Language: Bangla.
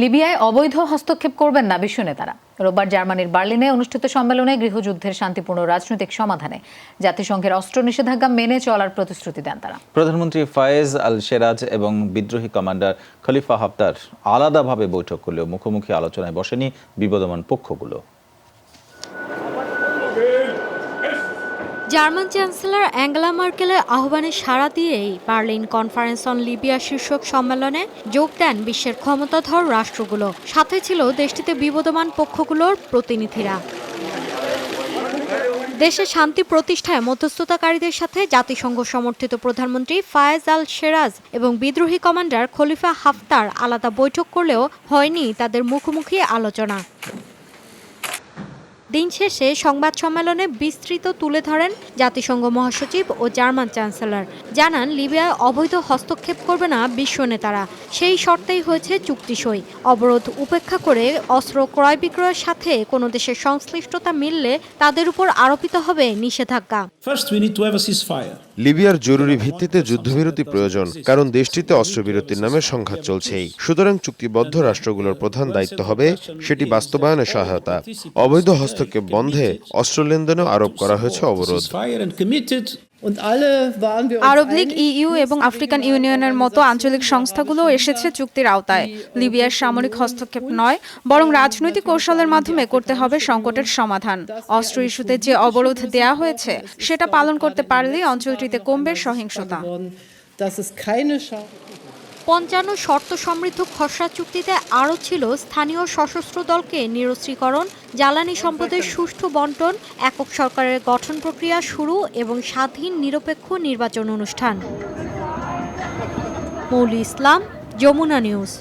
লিবিয়ায় অবৈধ হস্তক্ষেপ করবেন না বিশ্ব নেতারা। রোববার জার্মানির বার্লিনে অনুষ্ঠিত সম্মেলনে গৃহযুদ্ধের শান্তিপূর্ণ রাজনৈতিক সমাধানে জাতিসংঘের অস্ত্র নিষেধাজ্ঞা মেনে চলার প্রতিশ্রুতি দেন তারা। প্রধানমন্ত্রী ফায়েজ আল সেরাজ এবং বিদ্রোহী কমান্ডার খলিফা হাফতার আলাদাভাবে বৈঠক করলেও মুখোমুখি আলোচনায় বসেনি বিবদমান পক্ষগুলো। জার্মান চ্যান্সেলর অ্যাঙ্গেলা মার্কেলের আহ্বানে সাড়া দিয়েই বার্লিন কনফারেন্স অন লিবিয়া শীর্ষক সম্মেলনে যোগ দেন বিশ্বের ক্ষমতাধর রাষ্ট্রগুলো। সাথে ছিল দেশটিতে বিবদমান পক্ষগুলোর প্রতিনিধিরা। দেশে শান্তি প্রতিষ্ঠায় মধ্যস্থতাকারীদের সাথে জাতিসংঘ সমর্থিত প্রধানমন্ত্রী ফায়েজ আল সেরাজ এবং বিদ্রোহী কমান্ডার খলিফা হাফতার আলাদা বৈঠক করলেও হয়নি তাদের মুখোমুখি আলোচনা। দিন শেষে সংবাদ সম্মেলনে বিস্তৃত তুলে ধরেন জাতিসংঘ মহাসচিব ও জার্মান চ্যান্সেলর। জানান লিবিয়ায় অবৈধ হস্তক্ষেপ করবে না বিশ্ব নেতারা, সেই শর্তেই হয়েছে চুক্তি সই। অবরোধ উপেক্ষা করে অস্ত্র ক্রয় বিক্রয়ের সাথে কোনো দেশের সংশ্লিষ্টতা মিললে তাদের উপর আরোপিত হবে নিষেধাজ্ঞা। লিবিয়ার জরুরি ভিত্তিতে যুদ্ধবিরতি প্রয়োজন, কারণ দেশটিতে অস্ত্রবিরতির নামে সংঘাত চলছেই। সুতরাং চুক্তিবদ্ধ রাষ্ট্রগুলোর প্রধান দায়িত্ব হবে সেটি বাস্তবায়নে সহায়তা। অবৈধ হস্তক্ষেপ বন্ধে অস্ত্র লেনদেনও আরোপ করা হয়েছে অবরোধ। আরব লীগ, ইইউ এবং আফ্রিকান ইউনিয়নের মতো আঞ্চলিক সংস্থাগুলো এসেছে চুক্তির আওতায়। লিবিয়ার সামরিক হস্তক্ষেপ নয়, বরং রাজনৈতিক কৌশলের মাধ্যমে করতে হবে সংকটের সমাধান। অস্ত্র ইস্যুতে যে অবরোধ দেয়া হয়েছে সেটা পালন করতে পারলেই অঞ্চলটিতে কমবে সহিংসতা। ৫৫ শর্ত সমৃদ্ধ খসড়া চুক্তিতে আরও ছিল স্থানীয় সশস্ত্র দলকে নিরস্ত্রীকরণ, জ্বালানি সম্পদের সুষ্ঠু বন্টন, একক সরকারের গঠন প্রক্রিয়া শুরু এবং স্বাধীন নিরপেক্ষ নির্বাচন অনুষ্ঠান। মৌলি ইসলাম, যমুনা নিউজ।